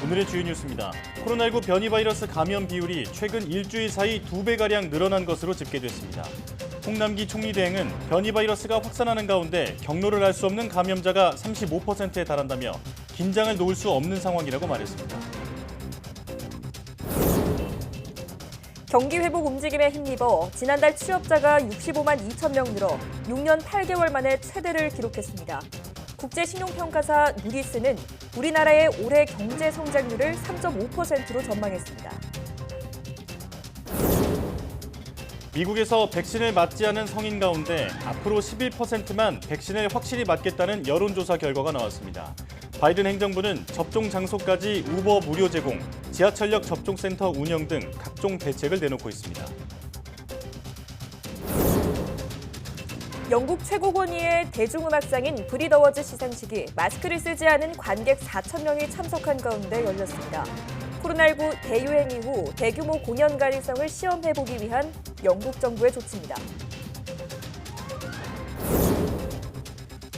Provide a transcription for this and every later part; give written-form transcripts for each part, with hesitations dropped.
오늘의 주요 뉴스입니다. 코로나19 변이 바이러스 감염 비율이 최근 일주일 사이 2배가량 늘어난 것으로 집계됐습니다. 홍남기 총리 대행은 변이 바이러스가 확산하는 가운데 경로를 알 수 없는 감염자가 35%에 달한다며 긴장을 놓을 수 없는 상황이라고 말했습니다. 경기 회복 움직임에 힘입어 지난달 취업자가 65만 2천 명 늘어 6년 8개월 만에 최대를 기록했습니다. 국제신용평가사 무디스는 우리나라의 올해 경제 성장률을 3.5%로 전망했습니다. 미국에서 백신을 맞지 않은 성인 가운데 앞으로 11%만 백신을 확실히 맞겠다는 여론조사 결과가 나왔습니다. 바이든 행정부는 접종 장소까지 우버 무료 제공, 지하철역 접종센터 운영 등 각종 대책을 내놓고 있습니다. 영국 최고 권위의 대중음악상인 브릿 어워즈 시상식이 마스크를 쓰지 않은 관객 4천 명이 참석한 가운데 열렸습니다. 코로나19 대유행 이후 대규모 공연 가능성을 시험해보기 위한 영국 정부의 조치입니다.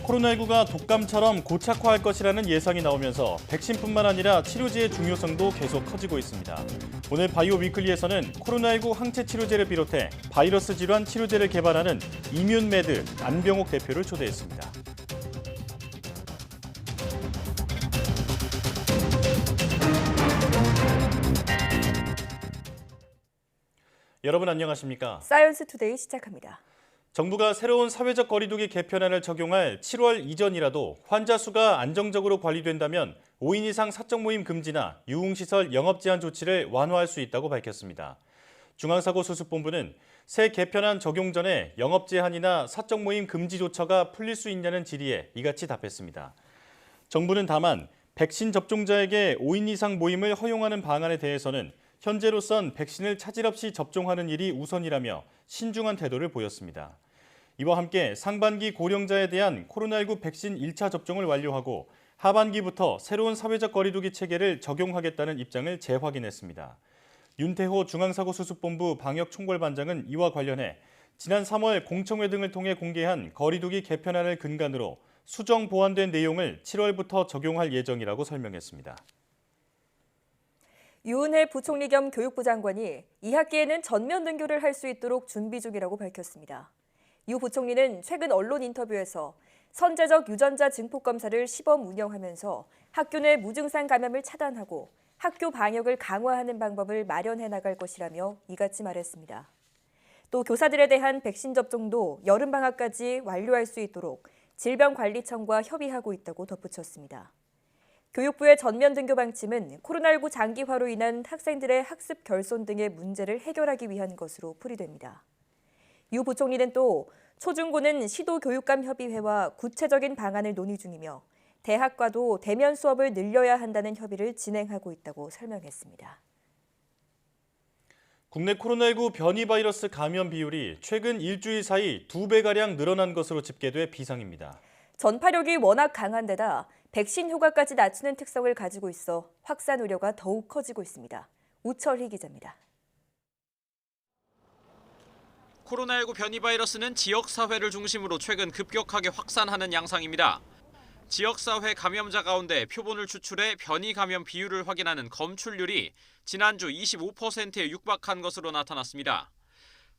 코로나19가 독감처럼 고착화할 것이라는 예상이 나오면서 백신뿐만 아니라 치료제의 중요성도 계속 커지고 있습니다. 오늘 바이오 위클리에서는 코로나19 항체 치료제를 비롯해 바이러스 질환 치료제를 개발하는 이뮨메드 안병옥 대표를 초대했습니다. 여러분 안녕하십니까? 사이언스 투데이 시작합니다. 정부가 새로운 사회적 거리두기 개편안을 적용할 7월 이전이라도 환자 수가 안정적으로 관리된다면 5인 이상 사적 모임 금지나 유흥시설 영업 제한 조치를 완화할 수 있다고 밝혔습니다. 중앙사고수습본부는 새 개편안 적용 전에 영업 제한이나 사적 모임 금지 조처가 풀릴 수 있냐는 질의에 이같이 답했습니다. 정부는 다만 백신 접종자에게 5인 이상 모임을 허용하는 방안에 대해서는 현재로선 백신을 차질 없이 접종하는 일이 우선이라며 신중한 태도를 보였습니다. 이와 함께 상반기 고령자에 대한 코로나19 백신 1차 접종을 완료하고 하반기부터 새로운 사회적 거리두기 체계를 적용하겠다는 입장을 재확인했습니다. 윤태호 중앙사고수습본부 방역총괄반장은 이와 관련해 지난 3월 공청회 등을 통해 공개한 거리두기 개편안을 근간으로 수정 보완된 내용을 7월부터 적용할 예정이라고 설명했습니다. 유은혜 부총리 겸 교육부 장관이 2학기에는 전면 등교를 할 수 있도록 준비 중이라고 밝혔습니다. 유 부총리는 최근 언론 인터뷰에서 선제적 유전자 증폭 검사를 시범 운영하면서 학교 내 무증상 감염을 차단하고 학교 방역을 강화하는 방법을 마련해 나갈 것이라며 이같이 말했습니다. 또 교사들에 대한 백신 접종도 여름방학까지 완료할 수 있도록 질병관리청과 협의하고 있다고 덧붙였습니다. 교육부의 전면 등교 방침은 코로나19 장기화로 인한 학생들의 학습 결손 등의 문제를 해결하기 위한 것으로 풀이됩니다. 유 부총리는 또 초중고는 시도교육감협의회와 구체적인 방안을 논의 중이며 대학과도 대면 수업을 늘려야 한다는 협의를 진행하고 있다고 설명했습니다. 국내 코로나19 변이 바이러스 감염 비율이 최근 일주일 사이 2배가량 늘어난 것으로 집계돼 비상입니다. 전파력이 워낙 강한 데다 백신 효과까지 낮추는 특성을 가지고 있어 확산 우려가 더욱 커지고 있습니다. 우철희 기자입니다. 코로나19 변이 바이러스는 지역사회를 중심으로 최근 급격하게 확산하는 양상입니다. 지역사회 감염자 가운데 표본을 추출해 변이 감염 비율을 확인하는 검출률이 지난주 25%에 육박한 것으로 나타났습니다.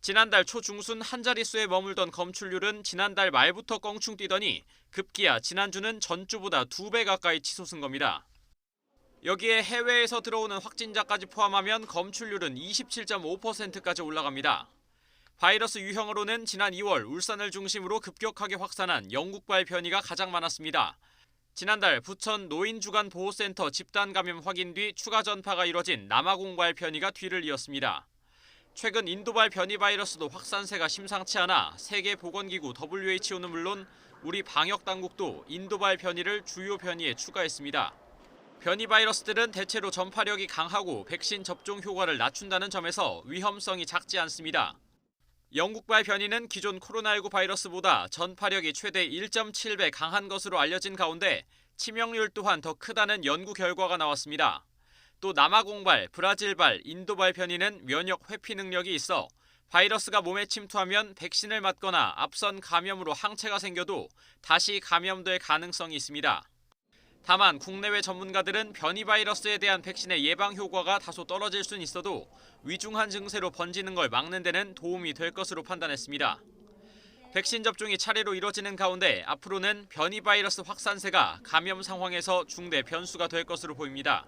지난달 초중순 한 자릿수에 머물던 검출률은 지난달 말부터 껑충 뛰더니 급기야 지난주는 전주보다 2배 가까이 치솟은 겁니다. 여기에 해외에서 들어오는 확진자까지 포함하면 검출률은 27.5%까지 올라갑니다. 바이러스 유형으로는 지난 2월 울산을 중심으로 급격하게 확산한 영국발 변이가 가장 많았습니다. 지난달 부천 노인주간보호센터 집단 감염 확인 뒤 추가 전파가 이뤄진 남아공발 변이가 뒤를 이었습니다. 최근 인도발 변이 바이러스도 확산세가 심상치 않아 세계보건기구 WHO는 물론 우리 방역당국도 인도발 변이를 주요 변이에 추가했습니다. 변이 바이러스들은 대체로 전파력이 강하고 백신 접종 효과를 낮춘다는 점에서 위험성이 작지 않습니다. 영국발 변이는 기존 코로나19 바이러스보다 전파력이 최대 1.7배 강한 것으로 알려진 가운데 치명률 또한 더 크다는 연구 결과가 나왔습니다. 또 남아공발, 브라질발, 인도발 변이는 면역 회피 능력이 있어 바이러스가 몸에 침투하면 백신을 맞거나 앞선 감염으로 항체가 생겨도 다시 감염될 가능성이 있습니다. 다만 국내외 전문가들은 변이 바이러스에 대한 백신의 예방 효과가 다소 떨어질 수는 있어도 위중한 증세로 번지는 걸 막는 데는 도움이 될 것으로 판단했습니다. 백신 접종이 차례로 이뤄지는 가운데 앞으로는 변이 바이러스 확산세가 감염 상황에서 중대 변수가 될 것으로 보입니다.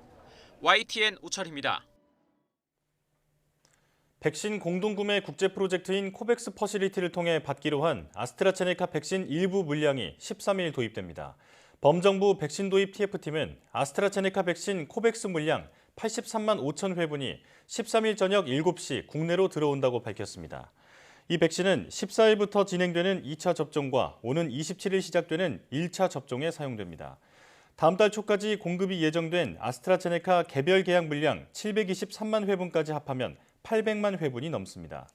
YTN 우철입니다. 백신 공동구매 국제 프로젝트인 코백스 퍼실리티를 통해 받기로 한 아스트라제네카 백신 일부 물량이 13일 도입됩니다. 범정부 백신 도입 TF팀은 아스트라제네카 백신 코백스 물량 83만 5천 회분이 13일 저녁 7시 국내로 들어온다고 밝혔습니다. 이 백신은 14일부터 진행되는 2차 접종과 오는 27일 시작되는 1차 접종에 사용됩니다. 다음 달 초까지 공급이 예정된 아스트라제네카 개별 계약 물량 723만 회분까지 합하면 800만 회분이 넘습니다.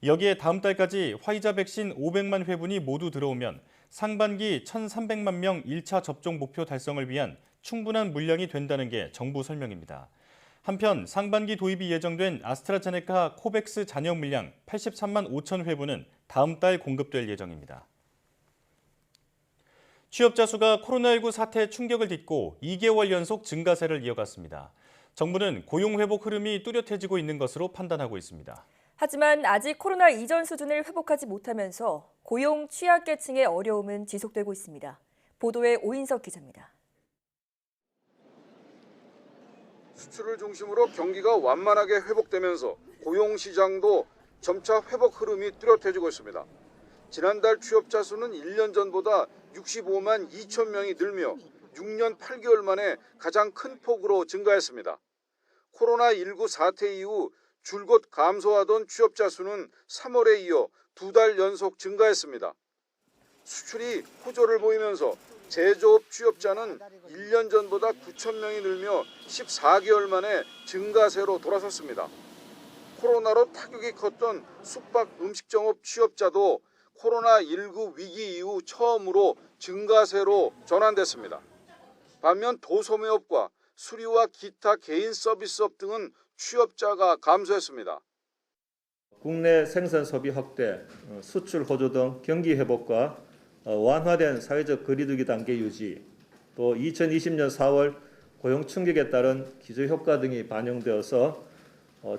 여기에 다음 달까지 화이자 백신 500만 회분이 모두 들어오면 상반기 1,300만 명 1차 접종 목표 달성을 위한 충분한 물량이 된다는 게 정부 설명입니다. 한편 상반기 도입이 예정된 아스트라제네카 코백스 잔여 물량 83만 5천 회분은 다음 달 공급될 예정입니다. 취업자 수가 코로나19 사태 충격을 딛고 2개월 연속 증가세를 이어갔습니다. 정부는 고용 회복 흐름이 뚜렷해지고 있는 것으로 판단하고 있습니다. 하지만 아직 코로나 이전 수준을 회복하지 못하면서 고용 취약계층의 어려움은 지속되고 있습니다. 보도에 오인석 기자입니다. 수출을 중심으로 경기가 완만하게 회복되면서 고용 시장도 점차 회복 흐름이 뚜렷해지고 있습니다. 지난달 취업자 수는 1년 전보다 65만 2천 명이 늘며 6년 8개월 만에 가장 큰 폭으로 증가했습니다. 코로나19 사태 이후 줄곧 감소하던 취업자 수는 3월에 이어 2달 연속 증가했습니다. 수출이 호조를 보이면서 제조업 취업자는 1년 전보다 9천 명이 늘며 14개월 만에 증가세로 돌아섰습니다. 코로나로 타격이 컸던 숙박 음식점업 취업자도 코로나19 위기 이후 처음으로 증가세로 전환됐습니다. 반면 도소매업과 수리와 기타 개인 서비스업 등은 취업자가 감소했습니다. 국내 생산 소비 확대, 수출 호조 등 경기 회복과 완화된 사회적 거리두기 단계 유지, 또 2020년 4월 고용 충격에 따른 기저 효과 등이 반영되어서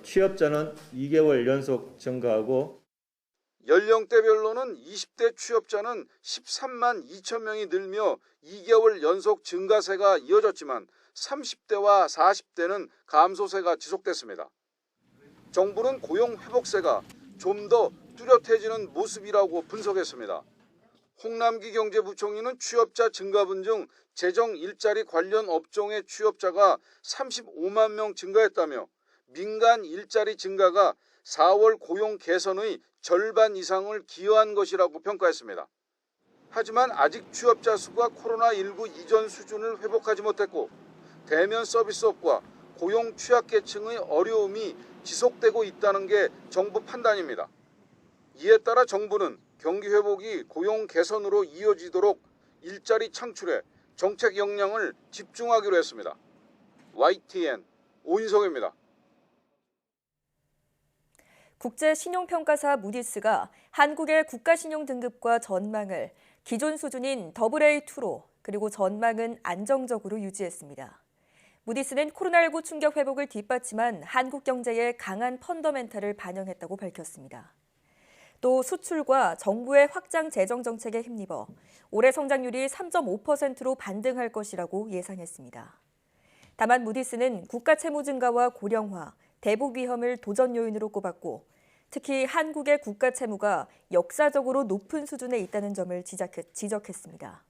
취업자는 2개월 연속 증가하고 연령대별로는 20대 취업자는 13만 2천 명이 늘며 2개월 연속 증가세가 이어졌지만 30대와 40대는 감소세가 지속됐습니다. 정부는 고용 회복세가 좀 더 뚜렷해지는 모습이라고 분석했습니다. 홍남기 경제부총리는 취업자 증가분 중 재정 일자리 관련 업종의 취업자가 35만 명 증가했다며 민간 일자리 증가가 4월 고용 개선의 절반 이상을 기여한 것이라고 평가했습니다. 하지만 아직 취업자 수가 코로나19 이전 수준을 회복하지 못했고 대면 서비스업과 고용 취약계층의 어려움이 지속되고 있다는 게 정부 판단입니다. 이에 따라 정부는 경기 회복이 고용 개선으로 이어지도록 일자리 창출에 정책 역량을 집중하기로 했습니다. YTN 오인성입니다. 국제신용평가사 무디스가 한국의 국가신용 등급과 전망을 기존 수준인 AA2로 그리고 전망은 안정적으로 유지했습니다. 무디스는 코로나19 충격 회복을 뒷받침한 한국 경제의 강한 펀더멘탈을 반영했다고 밝혔습니다. 또 수출과 정부의 확장 재정 정책에 힘입어 올해 성장률이 3.5%로 반등할 것이라고 예상했습니다. 다만 무디스는 국가 채무 증가와 고령화, 대북 위험을 도전 요인으로 꼽았고 특히 한국의 국가 채무가 역사적으로 높은 수준에 있다는 점을 지적했습니다.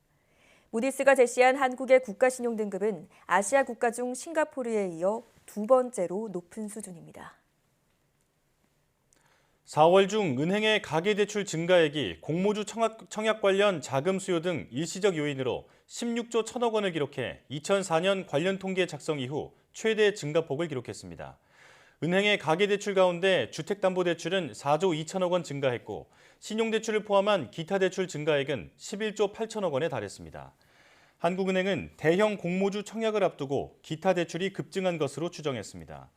무디스가 제시한 한국의 국가신용 등급은 아시아 국가 중 싱가포르에 이어 두 번째로 높은 수준입니다. 4월 중 은행의 가계대출 증가액이 공모주 청약 관련 자금 수요 등 일시적 요인으로 16조 1천억 원을 기록해 2004년 관련 통계 작성 이후 최대 증가폭을 기록했습니다. 은행의 가계대출 가운데 주택담보대출은 4조 2천억 원 증가했고 신용대출을 포함한 기타 대출 증가액은 11조 8천억 원에 달했습니다. 한국은행은 대형 공모주 청약을 앞두고 기타 대출이 급증한 것으로 추정했습니다.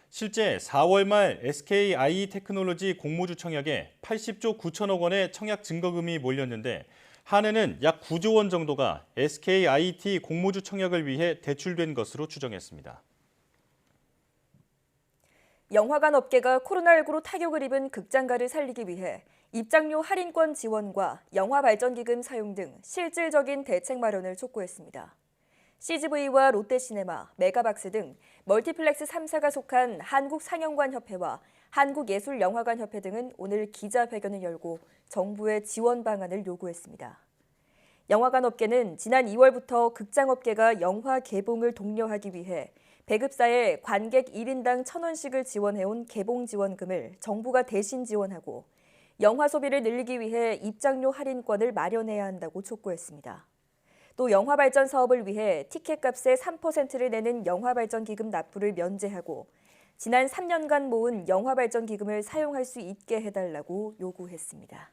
실제 4월 말 SKI테크놀로지 공모주 청약에 80조 9천억 원의 청약 증거금이 몰렸는데 한해는 약 9조 원 정도가 SKIT 공모주 청약을 위해 대출된 것으로 추정했습니다. 영화관 업계가 코로나19로 타격을 입은 극장가를 살리기 위해 입장료 할인권 지원과 영화발전기금 사용 등 실질적인 대책 마련을 촉구했습니다. CGV와 롯데시네마, 메가박스 등 멀티플렉스 3사가 속한 한국상영관협회와 한국예술영화관협회 등은 오늘 기자회견을 열고 정부의 지원 방안을 요구했습니다. 영화관 업계는 지난 2월부터 극장업계가 영화 개봉을 독려하기 위해 배급사에 관객 1인당 1,000원씩을 지원해온 개봉지원금을 정부가 대신 지원하고 영화 소비를 늘리기 위해 입장료 할인권을 마련해야 한다고 촉구했습니다. 또 영화 발전 사업을 위해 티켓값의 3%를 내는 영화 발전 기금 납부를 면제하고 지난 3년간 모은 영화 발전 기금을 사용할 수 있게 해달라고 요구했습니다.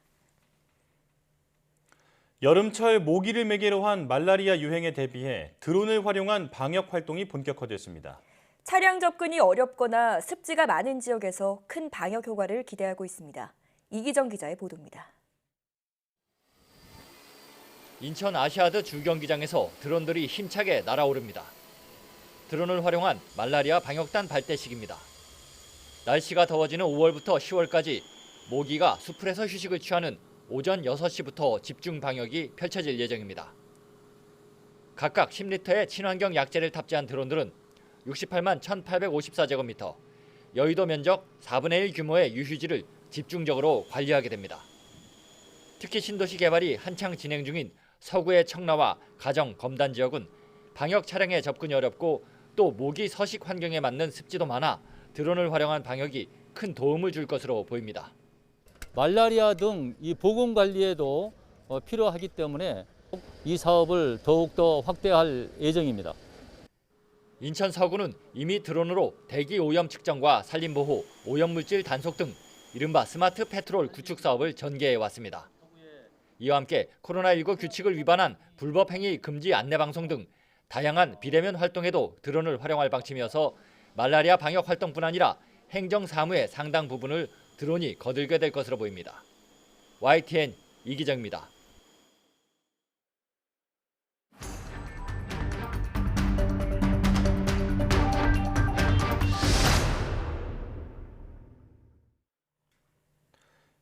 여름철 모기를 매개로 한 말라리아 유행에 대비해 드론을 활용한 방역 활동이 본격화됐습니다. 차량 접근이 어렵거나 습지가 많은 지역에서 큰 방역 효과를 기대하고 있습니다. 이기정 기자의 보도입니다. 인천 아시아드 주경기장에서 드론들이 힘차게 날아오릅니다. 드론을 활용한 말라리아 방역단 발대식입니다. 날씨가 더워지는 5월부터 10월까지 모기가 수풀에서 휴식을 취하는 오전 6시부터 집중 방역이 펼쳐질 예정입니다. 각각 10리터의 친환경 약재를 탑재한 드론들은 68만 1,854제곱미터, 여의도 면적 4분의 1 규모의 유휴지를 집중적으로 관리하게 됩니다. 특히 신도시 개발이 한창 진행 중인 서구의 청라와 가정, 검단 지역은 방역 차량에 접근이 어렵고 또 모기 서식 환경에 맞는 습지도 많아 드론을 활용한 방역이 큰 도움을 줄 것으로 보입니다. 말라리아 등 이 보건 관리에도 필요하기 때문에 이 사업을 더욱더 확대할 예정입니다. 인천 서구는 이미 드론으로 대기 오염 측정과 산림보호, 오염물질 단속 등 이른바 스마트 페트롤 구축 사업을 전개해 왔습니다. 이와 함께 코로나19 규칙을 위반한 불법 행위 금지 안내 방송 등 다양한 비대면 활동에도 드론을 활용할 방침이어서 말라리아 방역 활동뿐 아니라 행정 사무의 상당 부분을 드론이 거들게 될 것으로 보입니다. YTN 이기정입니다.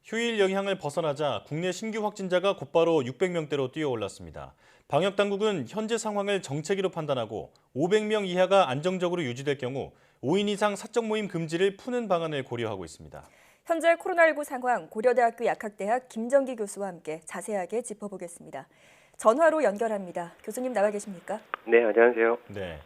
휴일 영향을 벗어나자 국내 신규 확진자가 곧바로 600명대로 뛰어올랐습니다. 방역당국은 현재 상황을 정체기로 판단하고 500명 이하가 안정적으로 유지될 경우 5인 이상 사적 모임 금지를 푸는 방안을 고려하고 있습니다. 현재 코로나19 상황 고려대학교 약학대학 김정기 교수와 함께 자세하게 짚어보겠습니다. 전화로 연결합니다. 교수님 나와 계십니까? 네, 안녕하세요. 네,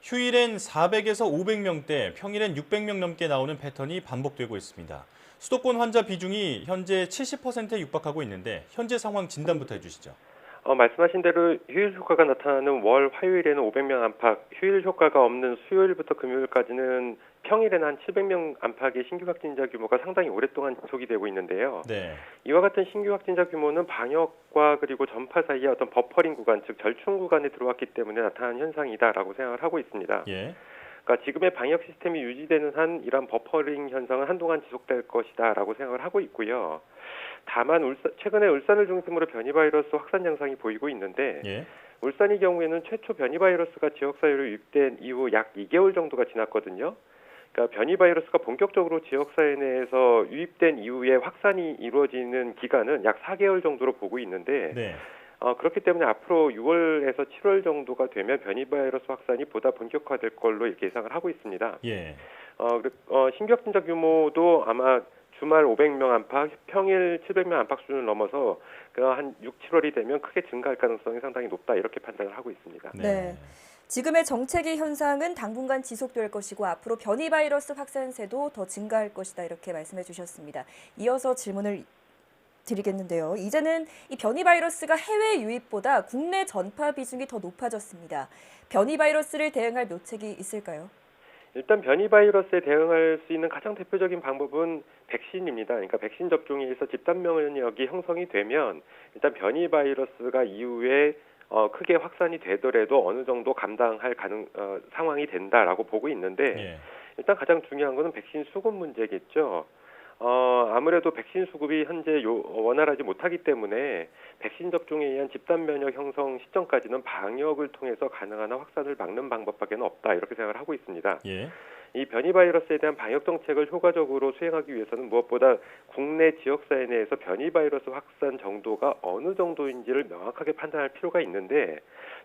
휴일엔 400에서 500명대, 평일엔 600명 넘게 나오는 패턴이 반복되고 있습니다. 수도권 환자 비중이 현재 70%에 육박하고 있는데 현재 상황 진단부터 해주시죠. 말씀하신 대로 휴일 효과가 나타나는 월, 화요일에는 500명 안팎, 휴일 효과가 없는 수요일부터 금요일까지는 평일에는 한 700명 안팎의 신규 확진자 규모가 상당히 오랫동안 지속이 되고 있는데요. 네. 이와 같은 신규 확진자 규모는 방역과 그리고 전파 사이의 어떤 버퍼링 구간, 즉 절충 구간에 들어왔기 때문에 나타난 현상이다라고 생각을 하고 있습니다. 예. 그러니까 지금의 방역 시스템이 유지되는 한 이러한 버퍼링 현상은 한동안 지속될 것이다라고 생각을 하고 있고요. 다만 최근에 울산을 중심으로 변이 바이러스 확산 양상이 보이고 있는데 예. 울산의 경우에는 최초 변이 바이러스가 지역사회로 유입된 이후 약 2개월 정도가 지났거든요. 그러니까 변이 바이러스가 본격적으로 지역사회 내에서 유입된 이후에 확산이 이루어지는 기간은 약 4개월 정도로 보고 있는데 네. 그렇기 때문에 앞으로 6월에서 7월 정도가 되면 변이 바이러스 확산이 보다 본격화될 걸로 이렇게 예상을 하고 있습니다. 예. 신규 확진자 규모도 아마 주말 500명 안팎, 평일 700명 안팎 수준을 넘어서 한 6, 7월이 되면 크게 증가할 가능성이 상당히 높다 이렇게 판단을 하고 있습니다. 네. 지금의 정체기 현상은 당분간 지속될 것이고 앞으로 변이 바이러스 확산세도 더 증가할 것이다 이렇게 말씀해 주셨습니다. 이어서 질문을 드리겠는데요. 이제는 이 변이 바이러스가 해외 유입보다 국내 전파 비중이 더 높아졌습니다. 변이 바이러스를 대응할 묘책이 있을까요? 일단 변이 바이러스에 대응할 수 있는 가장 대표적인 방법은 백신입니다. 그러니까 백신 접종에 의해서 집단 면역이 형성이 되면 일단 변이 바이러스가 이후에 크게 확산이 되더라도 어느 정도 감당할 상황이 된다라고 보고 있는데 예. 일단 가장 중요한 것은 백신 수급 문제겠죠. 아무래도 백신 수급이 현재 원활하지 못하기 때문에 백신 접종에 의한 집단 면역 형성 시점까지는 방역을 통해서 가능한 한 확산을 막는 방법밖에 없다 이렇게 생각을 하고 있습니다. 예. 이 변이 바이러스에 대한 방역 정책을 효과적으로 수행하기 위해서는 무엇보다 국내 지역사회 내에서 변이 바이러스 확산 정도가 어느 정도인지를 명확하게 판단할 필요가 있는데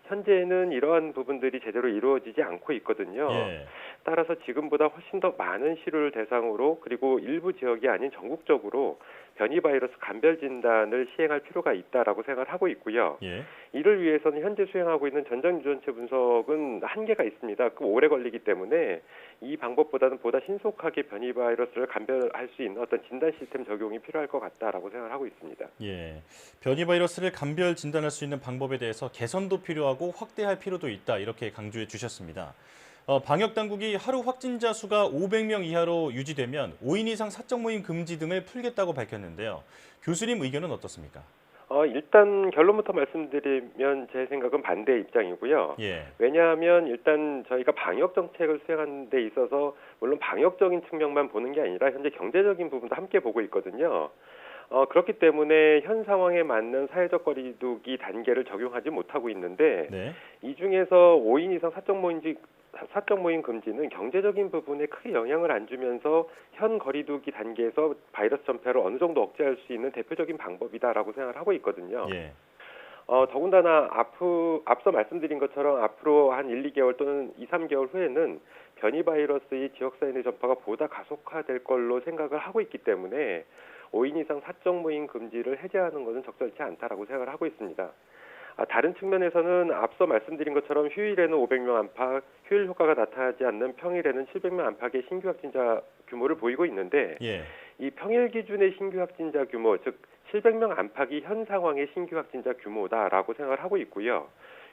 현재는 이러한 부분들이 제대로 이루어지지 않고 있거든요. 예. 따라서 지금보다 훨씬 더 많은 시류를 대상으로 그리고 일부 지역이 아닌 전국적으로 변이 바이러스 감별 진단을 시행할 필요가 있다라고 생각을 하고 있고요. 예. 이를 위해서는 현재 수행하고 있는 전장 유전체 분석은 한계가 있습니다. 오래 걸리기 때문에 이 방법보다는 보다 신속하게 변이 바이러스를 감별할 수 있는 어떤 진단 시스템 적용이 필요할 것 같다라고 생각을 하고 있습니다. 예. 변이 바이러스를 감별 진단할 수 있는 방법에 대해서 개선도 필요하고 확대할 필요도 있다 이렇게 강조해 주셨습니다. 방역 당국이 하루 확진자 수가 500명 이하로 유지되면 5인 이상 사적 모임 금지 등을 풀겠다고 밝혔는데요. 교수님 의견은 어떻습니까? 일단 결론부터 말씀드리면 제 생각은 반대 입장이고요. 예. 왜냐하면 일단 저희가 방역 정책을 수행하는 데 있어서 물론 방역적인 측면만 보는 게 아니라 현재 경제적인 부분도 함께 보고 있거든요. 그렇기 때문에 현 상황에 맞는 사회적 거리두기 단계를 적용하지 못하고 있는데 네. 이 중에서 5인 이상 사적 모임 금지는 경제적인 부분에 크게 영향을 안 주면서 현 거리두기 단계에서 바이러스 전파를 어느 정도 억제할 수 있는 대표적인 방법이다라고 생각을 하고 있거든요. 예. 더군다나 앞서 말씀드린 것처럼 앞으로 한 1, 2개월 또는 2, 3개월 후에는 변이 바이러스의 지역사회 내 전파가 보다 가속화될 걸로 생각을 하고 있기 때문에 5인 이상 사적 모임 금지를 해제하는 것은 적절치 않다라고 생각을 하고 있습니다. 다른 측면에서는 앞서 말씀드린 것처럼 휴일에는 500명 안팎, 휴일 효과가 나타나지 않는 평일에는 700명 안팎의 신규 확진자 규모를 보이고 있는데 예. 이 평일 기준의 신규 확진자 규모, 즉 700명 안팎이 현 상황의 신규 확진자 규모다라고 생각을 하고 있고요.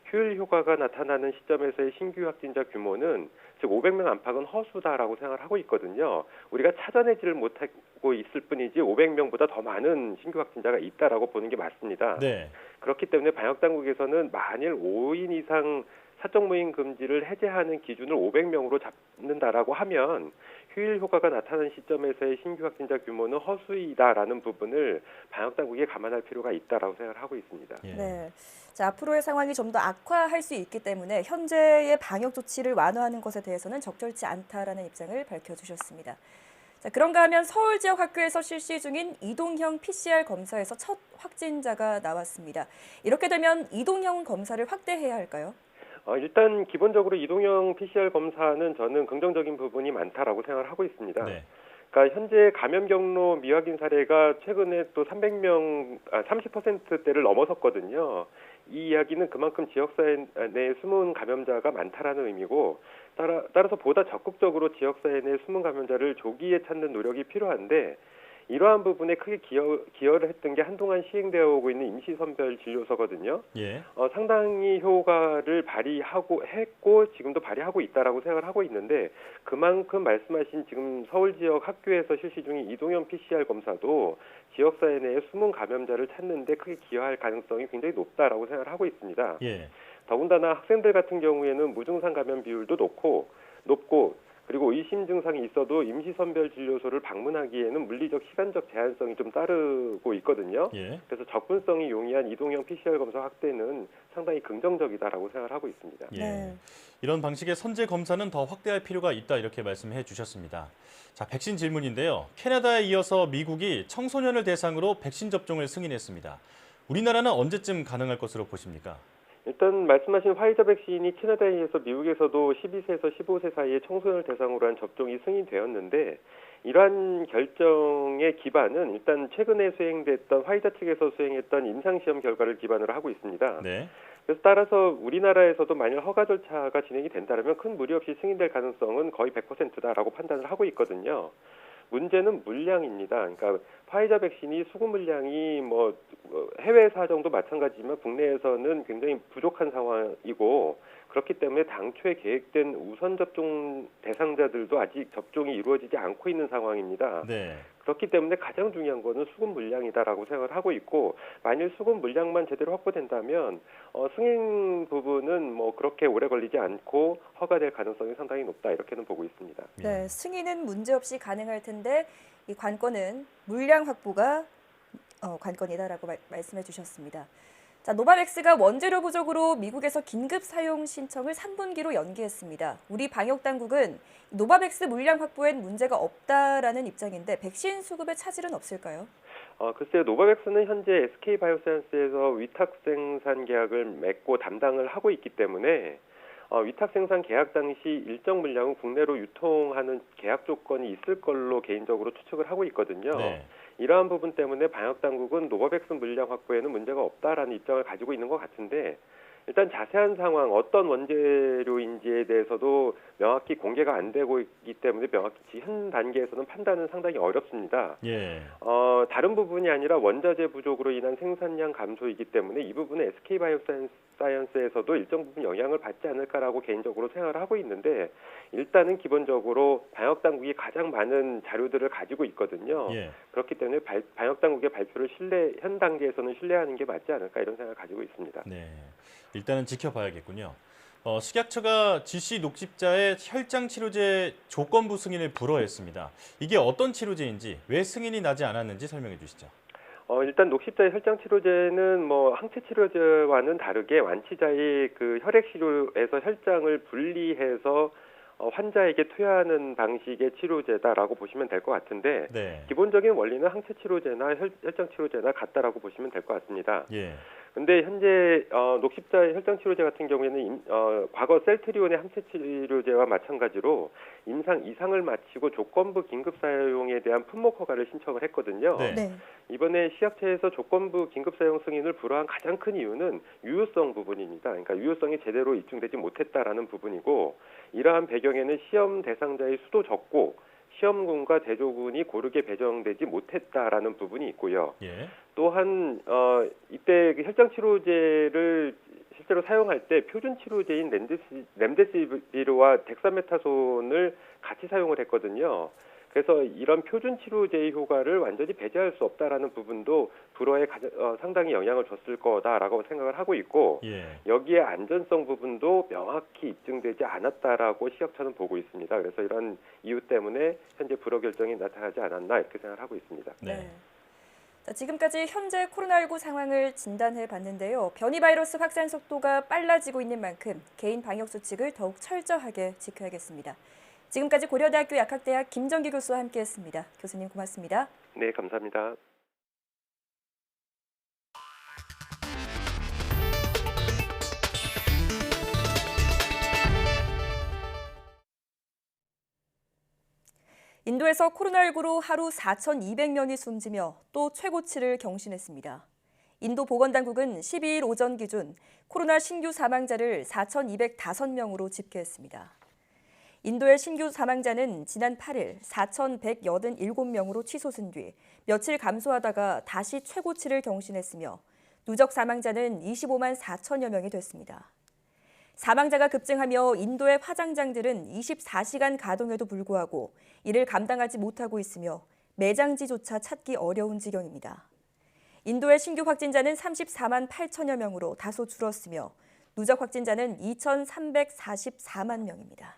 휴일 효과가 나타나는 시점에서의 신규 확진자 규모는 즉 500명 안팎은 허수다라고 생각을 하고 있거든요. 우리가 찾아내지를 못하고 있을 뿐이지 500명보다 더 많은 신규 확진자가 있다라고 보는 게 맞습니다. 네. 그렇기 때문에 방역당국에서는 만일 5인 이상 사적 모임 금지를 해제하는 기준을 500명으로 잡는다라고 하면 휴일 효과가 나타나는 시점에서의 신규 확진자 규모는 허수이다라는 부분을 방역당국이 감안할 필요가 있다라고 생각을 하고 있습니다. 예. 네. 자, 앞으로의 상황이 좀 더 악화할 수 있기 때문에 현재의 방역 조치를 완화하는 것에 대해서는 적절치 않다라는 입장을 밝혀주셨습니다. 자, 그런가 하면 서울 지역 학교에서 실시 중인 이동형 PCR 검사에서 첫 확진자가 나왔습니다. 이렇게 되면 이동형 검사를 확대해야 할까요? 일단 기본적으로 이동형 PCR 검사는 저는 긍정적인 부분이 많다라고 생각을 하고 있습니다. 네. 그러니까 현재 감염 경로 미확인 사례가 최근에 또 30%대를 넘어섰거든요. 이 이야기는 그만큼 지역사회 내에 숨은 감염자가 많다라는 의미고 따라서 보다 적극적으로 지역사회 내 숨은 감염자를 조기에 찾는 노력이 필요한데 이러한 부분에 크게 기여를 했던 게 한동안 시행되어 오고 있는 임시선별 진료소거든요. 예. 상당히 효과를 발휘하고 했고 지금도 발휘하고 있다라고 생각을 하고 있는데 그만큼 말씀하신 지금 서울 지역 학교에서 실시 중인 이동형 PCR 검사도 지역사회 내에 숨은 감염자를 찾는 데 크게 기여할 가능성이 굉장히 높다라고 생각을 하고 있습니다. 예. 더군다나 학생들 같은 경우에는 무증상 감염 비율도 높고 그리고 의심 증상이 있어도 임시선별 진료소를 방문하기에는 물리적 시간적 제한성이 좀 따르고 있거든요. 예. 그래서 접근성이 용이한 이동형 PCR 검사 확대는 상당히 긍정적이다라고 생각을 하고 있습니다. 예. 네. 이런 방식의 선제 검사는 더 확대할 필요가 있다 이렇게 말씀해 주셨습니다. 자, 백신 질문인데요. 캐나다에 이어서 미국이 청소년을 대상으로 백신 접종을 승인했습니다. 우리나라는 언제쯤 가능할 것으로 보십니까? 일단 말씀하신 화이자 백신이 캐나다에 의해서 미국에서도 12세에서 15세 사이의 청소년을 대상으로 한 접종이 승인되었는데 이러한 결정의 기반은 일단 최근에 수행됐던 화이자 측에서 수행했던 임상시험 결과를 기반으로 하고 있습니다. 네. 그래서 따라서 우리나라에서도 만약 허가 절차가 진행이 된다면 큰 무리 없이 승인될 가능성은 거의 100%다라고 판단을 하고 있거든요. 문제는 물량입니다. 그러니까 화이자 백신이 수급 물량이 해외 사정도 마찬가지지만 국내에서는 굉장히 부족한 상황이고 그렇기 때문에 당초에 계획된 우선 접종 대상자들도 아직 접종이 이루어지지 않고 있는 상황입니다. 네. 그렇기 때문에 가장 중요한 거는 수급 물량이다라고 생각을 하고 있고, 만일 수급 물량만 제대로 확보된다면 승인 부분은 뭐 그렇게 오래 걸리지 않고 허가될 가능성이 상당히 높다, 이렇게는 보고 있습니다. 네, 승인은 문제없이 가능할 텐데 이 관건은 물량 확보가 관건이다라고 말씀해 주셨습니다. 자, 노바백스가 원재료 부족으로 미국에서 긴급 사용 신청을 3분기로 연기했습니다. 우리 방역 당국은 노바백스 물량 확보엔 문제가 없다라는 입장인데 백신 수급에 차질은 없을까요? 글쎄요, 노바백스는 현재 SK바이오사이언스에서 위탁 생산 계약을 맺고 담당을 하고 있기 때문에 위탁 생산 계약 당시 일정 물량은 국내로 유통하는 계약 조건이 있을 걸로 개인적으로 추측을 하고 있거든요. 네. 이러한 부분 때문에 방역 당국은 노바백스 물량 확보에는 문제가 없다라는 입장을 가지고 있는 것 같은데, 일단 자세한 상황, 어떤 원재료인지에 대해서도 명확히 공개가 안 되고 있기 때문에 명확히 현 단계에서는 판단은 상당히 어렵습니다. 예. 다른 부분이 아니라 원자재 부족으로 인한 생산량 감소이기 때문에 이 부분에 SK바이오사이언스에서도 일정 부분 영향을 받지 않을까라고 개인적으로 생각을 하고 있는데, 일단은 기본적으로 방역 당국이 가장 많은 자료들을 가지고 있거든요. 예. 그렇기 때문에 방역 당국의 발표를 현 단계에서는 신뢰하는 게 맞지 않을까, 이런 생각을 가지고 있습니다. 네. 일단은 지켜봐야겠군요. 식약처가 GC 녹십자의 혈장 치료제 조건부 승인을 불허했습니다. 이게 어떤 치료제인지, 왜 승인이 나지 않았는지 설명해 주시죠. 일단 녹십자의 혈장 치료제는 뭐 항체 치료제와는 다르게 완치자의 그 혈액 시료에서 혈장을 분리해서 환자에게 투여하는 방식의 치료제다라고 보시면 될 것 같은데, 네. 기본적인 원리는 항체 치료제나 혈장 치료제나 같다라고 보시면 될 것 같습니다. 예. 근데 현재 녹십자의 혈장 치료제 같은 경우에는 과거 셀트리온의 항체 치료제와 마찬가지로 임상 이상을 마치고 조건부 긴급 사용에 대한 품목 허가를 신청을 했거든요. 네. 네. 이번에 시약처에서 조건부 긴급 사용 승인을 불허한 가장 큰 이유는 유효성 부분입니다. 그러니까 유효성이 제대로 입증되지 못했다라는 부분이고, 이러한 배경에는 시험 대상자의 수도 적고 시험군과 대조군이 고르게 배정되지 못했다라는 부분이 있고요. 예. 또한 이때 그 혈장 치료제를 실제로 사용할 때 표준 치료제인 렘데시비르와 덱사메타손을 같이 사용을 했거든요. 그래서 이런 표준 치료제의 효과를 완전히 배제할 수 없다라는 부분도 불허에 상당히 영향을 줬을 거다라고 생각을 하고 있고, 예. 여기에 안전성 부분도 명확히 입증되지 않았다라고 시약처는 보고 있습니다. 그래서 이런 이유 때문에 현재 불허 결정이 나타나지 않았나, 이렇게 생각을 하고 있습니다. 네. 자, 지금까지 현재 코로나19 상황을 진단해 봤는데요. 변이 바이러스 확산 속도가 빨라지고 있는 만큼 개인 방역 수칙을 더욱 철저하게 지켜야겠습니다. 지금까지 고려대학교 약학대학 김정기 교수와 함께했습니다. 교수님 고맙습니다. 네, 감사합니다. 인도에서 코로나19로 하루 4,200명이 숨지며 또 최고치를 경신했습니다. 인도 보건당국은 12일 오전 기준 코로나 신규 사망자를 4,205명으로 집계했습니다. 인도의 신규 사망자는 지난 8일 4,187명으로 치솟은 뒤 며칠 감소하다가 다시 최고치를 경신했으며 누적 사망자는 25만 4천여 명이 됐습니다. 사망자가 급증하며 인도의 화장장들은 24시간 가동에도 불구하고 이를 감당하지 못하고 있으며 매장지조차 찾기 어려운 지경입니다. 인도의 신규 확진자는 34만 8천여 명으로 다소 줄었으며 누적 확진자는 2,344만 명입니다.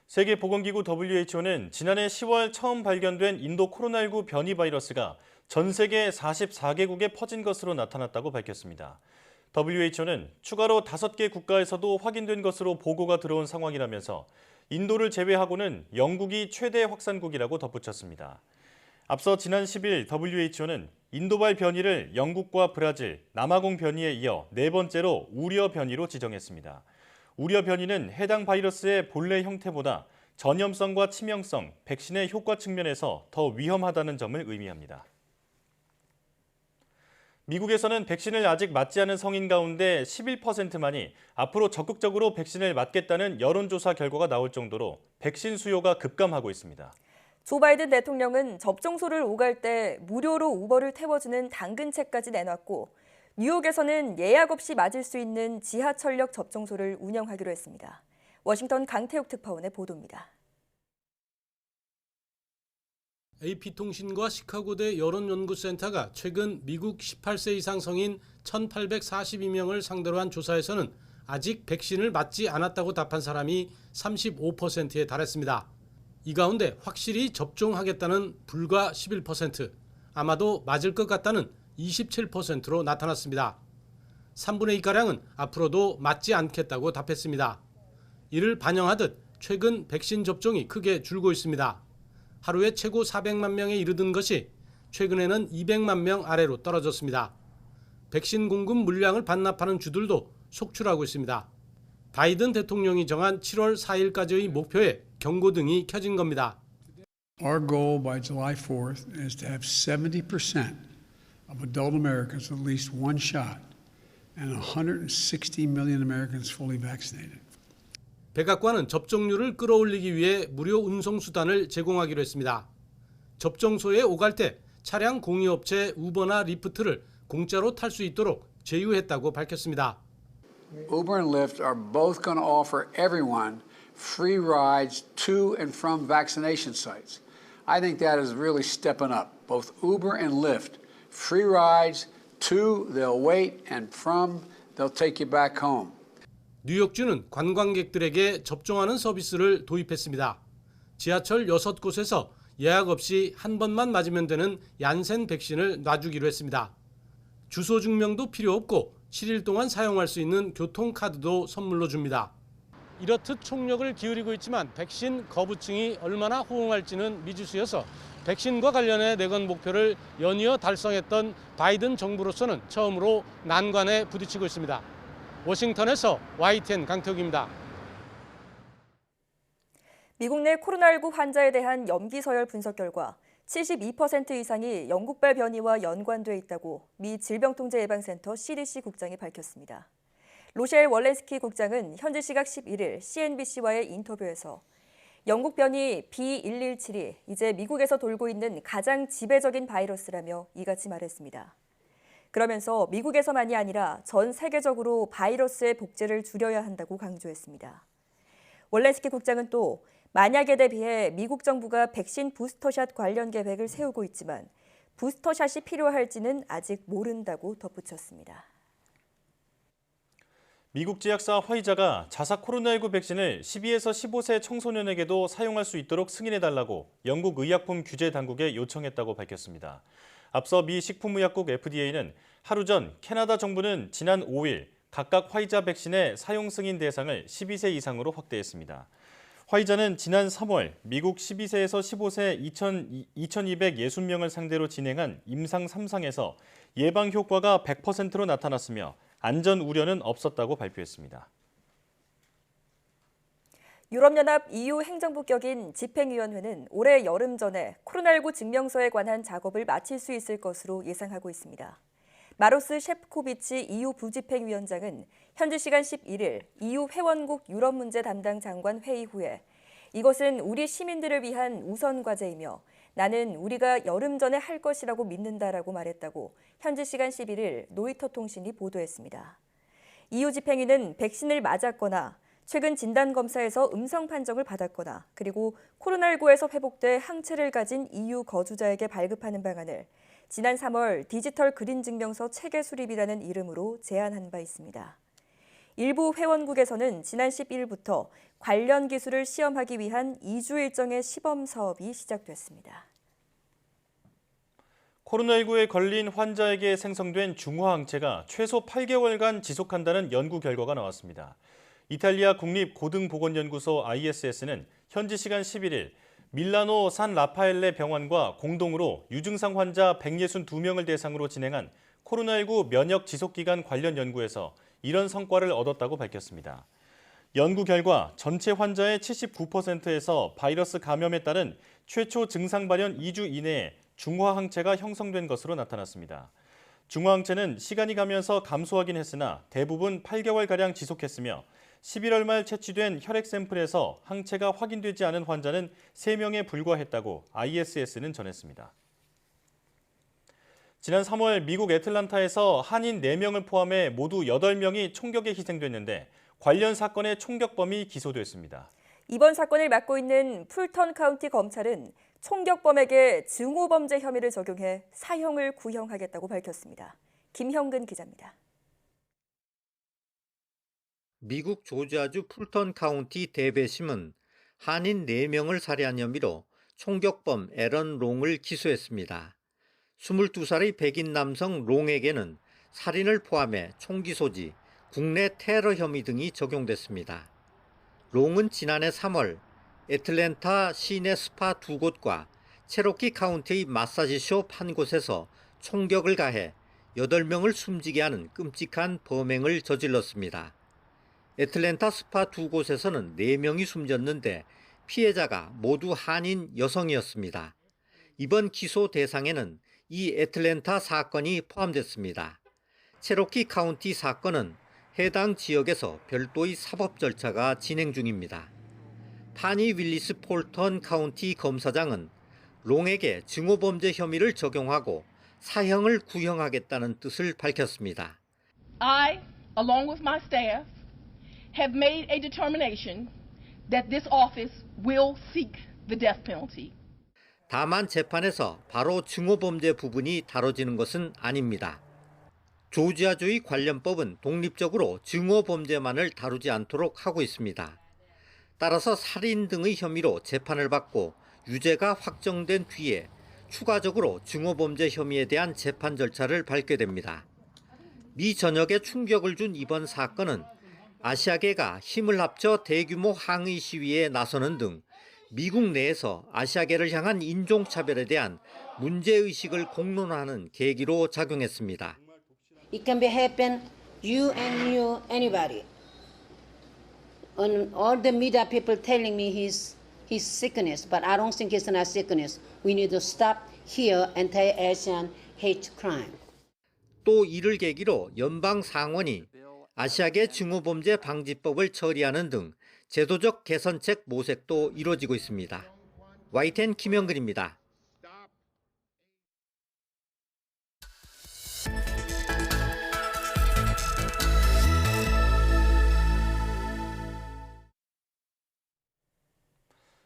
세계보건기구 WHO는 지난해 10월 처음 발견된 인도 코로나19 변이 바이러스가 전 세계 44개국에 퍼진 것으로 나타났다고 밝혔습니다. WHO는 추가로 5개 국가에서도 확인된 것으로 보고가 들어온 상황이라면서 인도를 제외하고는 영국이 최대 확산국이라고 덧붙였습니다. 앞서 지난 10일 WHO는 인도발 변이를 영국과 브라질, 남아공 변이에 이어 4번째로 우려 변이로 지정했습니다. 우려 변이는 해당 바이러스의 본래 형태보다 전염성과 치명성, 백신의 효과 측면에서 더 위험하다는 점을 의미합니다. 미국에서는 백신을 아직 맞지 않은 성인 가운데 11%만이 앞으로 적극적으로 백신을 맞겠다는 여론조사 결과가 나올 정도로 백신 수요가 급감하고 있습니다. 조 바이든 대통령은 접종소를 오갈 때 무료로 우버를 태워주는 당근책까지 내놨고 뉴욕에서는 예약 없이 맞을 수 있는 지하철역 접종소를 운영하기로 했습니다. 워싱턴 강태욱 특파원의 보도입니다. AP통신과 시카고대 여론연구센터가 최근 미국 18세 이상 성인 1,842명을 상대로 한 조사에서는 아직 백신을 맞지 않았다고 답한 사람이 35%에 달했습니다. 이 가운데 확실히 접종하겠다는 불과 11%, 아마도 맞을 것 같다는 27%로 나타났습니다. 3분의 2가량은 앞으로도 맞지 않겠다고 답했습니다. 이를 반영하듯 최근 백신 접종이 크게 줄고 있습니다. 하루에 최고 400만 명에 이르던 것이 최근에는 200만 명 아래로 떨어졌습니다. 백신 공급 물량을 반납하는 주들도 속출하고 있습니다. 바이든 대통령이 정한 7월 4일까지의 목표에 경고등이 켜진 겁니다. Our goal by July 4th is to have 70% of adult Americans with at least one shot and 160 million Americans fully vaccinated. 백악관은 접종률을 끌어올리기 위해 무료 운송수단을 제공하기로 했습니다. 접종소에 오갈 때 차량 공유업체 우버나 리프트를 공짜로 탈 수 있도록 제휴했다고 밝혔습니다. Uber and Lyft are both going to offer everyone free rides to and from vaccination sites. I think that is really stepping up. Both Uber and Lyft, free rides to, they'll wait, and from, they'll take you back home. 뉴욕주는 관광객들에게 접종하는 서비스를 도입했습니다. 지하철 6곳에서 예약 없이 한 번만 맞으면 되는 얀센 백신을 놔주기로 했습니다. 주소 증명도 필요 없고 7일 동안 사용할 수 있는 교통카드도 선물로 줍니다. 이렇듯 총력을 기울이고 있지만 백신 거부층이 얼마나 호응할지는 미지수여서 백신과 관련해 내건 목표를 연이어 달성했던 바이든 정부로서는 처음으로 난관에 부딪히고 있습니다. 워싱턴에서 YTN 강태욱입니다. 미국 내 코로나19 환자에 대한 염기 서열 분석 결과 72% 이상이 영국발 변이와 연관돼 있다고 미 질병통제예방센터 CDC 국장이 밝혔습니다. 로셸 월렌스키 국장은 현지 시각 11일 CNBC와의 인터뷰에서 영국 변이 B117이 이제 미국에서 돌고 있는 가장 지배적인 바이러스라며 이같이 말했습니다. 그러면서 미국에서만이 아니라 전 세계적으로 바이러스의 복제를 줄여야 한다고 강조했습니다. 월렌스키 국장은 또 만약에 대비해 미국 정부가 백신 부스터샷 관련 계획을 세우고 있지만 부스터샷이 필요할지는 아직 모른다고 덧붙였습니다. 미국 제약사 화이자가 자사 코로나19 백신을 12에서 15세 청소년에게도 사용할 수 있도록 승인해달라고 영국 의약품 규제 당국에 요청했다고 밝혔습니다. 앞서 미 식품의약국 FDA는 하루 전 캐나다 정부는 지난 5일 각각 화이자 백신의 사용 승인 대상을 12세 이상으로 확대했습니다. 화이자는 지난 3월 미국 12세에서 15세 2,260명을 상대로 진행한 임상 3상에서 예방 효과가 100%로 나타났으며 안전 우려는 없었다고 발표했습니다. 유럽연합 EU 행정부 격인 집행위원회는 올해 여름 전에 코로나19 증명서에 관한 작업을 마칠 수 있을 것으로 예상하고 있습니다. 마로스 셰프코비치 EU 부집행위원장은 현지 시간 11일 EU 회원국 유럽 문제 담당 장관 회의 후에 이것은 우리 시민들을 위한 우선 과제이며 나는 우리가 여름 전에 할 것이라고 믿는다라고 말했다고 현지 시간 11일 노이터 통신이 보도했습니다. EU 집행위는 백신을 맞았거나 최근 진단검사에서 음성 판정을 받았거나 그리고 코로나19에서 회복돼 항체를 가진 EU 거주자에게 발급하는 방안을 지난 3월 디지털 그린 증명서 체계 수립이라는 이름으로 제안한 바 있습니다. 일부 회원국에서는 지난 12일부터 관련 기술을 시험하기 위한 2주 일정의 시범 사업이 시작됐습니다. 코로나19에 걸린 환자에게 생성된 중화항체가 최소 8개월간 지속한다는 연구 결과가 나왔습니다. 이탈리아 국립고등보건연구소 ISS는 현지 시간 11일 밀라노 산 라파엘레 병원과 공동으로 유증상 환자 162명을 대상으로 진행한 코로나19 면역 지속기간 관련 연구에서 이런 성과를 얻었다고 밝혔습니다. 연구 결과 전체 환자의 79%에서 바이러스 감염에 따른 최초 증상 발현 2주 이내에 중화항체가 형성된 것으로 나타났습니다. 중화항체는 시간이 가면서 감소하긴 했으나 대부분 8개월가량 지속했으며 11월 말 채취된 혈액 샘플에서 항체가 확인되지 않은 환자는 3명에 불과했다고 ISS는 전했습니다. 지난 3월 미국 애틀란타에서 한인 4명을 포함해 모두 8명이 총격에 희생됐는데 관련 사건의 총격범이 기소됐습니다. 이번 사건을 맡고 있는 풀턴 카운티 검찰은 총격범에게 증오범죄 혐의를 적용해 사형을 구형하겠다고 밝혔습니다. 김형근 기자입니다. 미국 조지아주 풀턴 카운티 대배심은 한인 4명을 살해한 혐의로 총격범 애런 롱을 기소했습니다. 22살의 백인 남성 롱에게는 살인을 포함해 총기 소지, 국내 테러 혐의 등이 적용됐습니다. 롱은 지난해 3월 애틀랜타 시내 스파 2곳과 체로키 카운티의 마사지숍 한 곳에서 총격을 가해 8명을 숨지게 하는 끔찍한 범행을 저질렀습니다. 애틀랜타 스파 2곳에서는 4명이 숨졌는데 피해자가 모두 한인 여성이었습니다. 이번 기소 대상에는 이 애틀랜타 사건이 포함됐습니다. 체로키 카운티 사건은 해당 지역에서 별도의 사법 절차가 진행 중입니다. 파니 윌리스 폴턴 카운티 검사장은 롱에게 증오범죄 혐의를 적용하고 사형을 구형하겠다는 뜻을 밝혔습니다. I, along with my staff, have made a determination that this office will seek the death penalty. 다만 재판에서 바로 증오범죄 부분이 다뤄지는 것은 아닙니다. 조지아주의 관련법은 독립적으로 증오범죄만을 다루지 않도록 하고 있습니다. 따라서 살인 등의 혐의로 재판을 받고 유죄가 확정된 뒤에 추가적으로 증오범죄 혐의에 대한 재판 절차를 밟게 됩니다. 미 전역에 충격을 준 이번 사건은 아시아계가 힘을 합쳐 대규모 항의 시위에 나서는 등 미국 내에서 아시아계를 향한 인종차별에 대한 문제의식을 공론화하는 계기로 작용했습니다. It can be happen, you and you, anybody. And all the media people telling me his sickness, but I don't think it's not sickness. We need to stop here anti-Asian hate crime. 또 이를 계기로 연방 상원이 아시아계 증오범죄 방지법을 처리하는 등 제도적 개선책 모색도 이루어지고 있습니다. YTN 김영근입니다.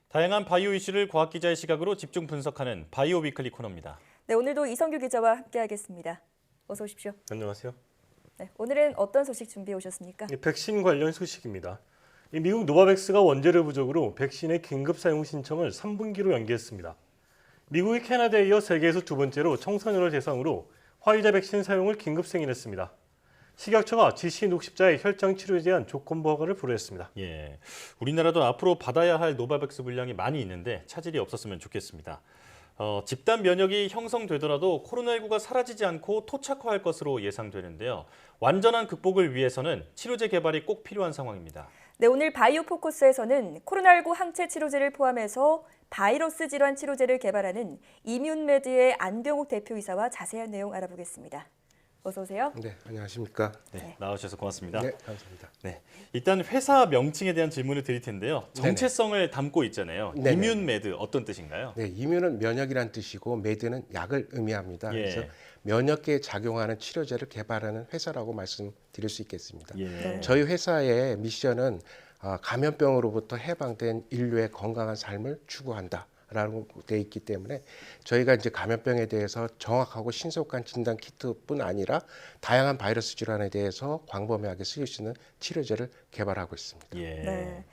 다양한 바이오 이슈를 과학기자의 시각으로 집중 분석하는 바이오 위클리 코너입니다. 네, 오늘도 이성규 기자와 함께하겠습니다. 어서 오십시오. 안녕하세요. 네, 오늘은 어떤 소식 준비해 오셨습니까? 백신 관련 소식입니다. 미국 노바백스가 원재료 부족으로 백신의 긴급 사용 신청을 3분기로 연기했습니다. 미국이 캐나다에 이어 세계에서 두 번째로 청소년을 대상으로 화이자 백신 사용을 긴급 승인했습니다. 식약처가 GC 녹십자의 혈장 치료에 대한 조건부 허가를 불허했습니다. 예, 우리나라도 앞으로 받아야 할 노바백스 분량이 많이 있는데 차질이 없었으면 좋겠습니다. 집단 면역이 형성되더라도 코로나19가 사라지지 않고 토착화할 것으로 예상되는데요. 완전한 극복을 위해서는 치료제 개발이 꼭 필요한 상황입니다. 네, 오늘 바이오 포커스에서는 코로나19 항체 치료제를 포함해서 바이러스 질환 치료제를 개발하는 이뮨메드의 안병욱 대표이사와 자세한 내용 알아보겠습니다. 어서 오세요. 네, 안녕하십니까. 네, 나와주셔서 고맙습니다. 네, 감사합니다. 네, 일단 회사 명칭에 대한 질문을 드릴 텐데요. 정체성을 담고 있잖아요. 네네. 이뮨메드 어떤 뜻인가요? 네, 이뮨은 면역이란 뜻이고 매드는 약을 의미합니다. 예. 그래서 면역계에 작용하는 치료제를 개발하는 회사라고 말씀드릴 수 있겠습니다. 예. 저희 회사의 미션은 감염병으로부터 해방된 인류의 건강한 삶을 추구한다. 라고 돼 있기 때문에 저희가 이제 감염병에 대해서 정확하고 신속한 진단 키트뿐 아니라 다양한 바이러스 질환에 대해서 광범위하게 쓰일 수 있는 치료제를 개발하고 있습니다. 예. 네.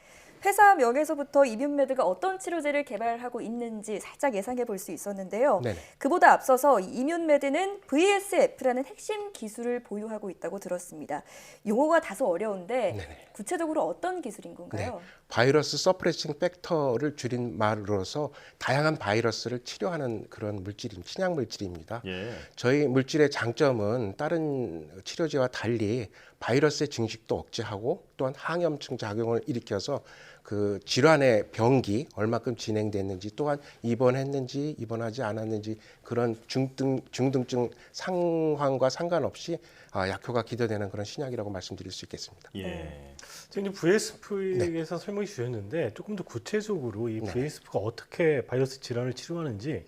회사 명에서부터 이뮨메드가 어떤 치료제를 개발하고 있는지 살짝 예상해 볼 수 있었는데요. 네네. 그보다 앞서서 이뮨메드는 VSF라는 핵심 기술을 보유하고 있다고 들었습니다. 용어가 다소 어려운데 네네. 구체적으로 어떤 기술인 건가요? 네. 바이러스 서프레싱 팩터를 줄인 말로서 다양한 바이러스를 치료하는 그런 친약 물질입니다. 예. 저희 물질의 장점은 다른 치료제와 달리 바이러스의 증식도 억제하고 또한 항염증 작용을 일으켜서 그 질환의 병기 얼마큼 진행됐는지 또한 입원했는지 입원하지 않았는지 그런 중등증 상황과 상관없이 약효가 기대되는 그런 신약이라고 말씀드릴 수 있겠습니다. 예. 지금 VSF에서 설명해 주셨는데 조금 더 구체적으로 이 VSF가 어떻게 바이러스 질환을 치료하는지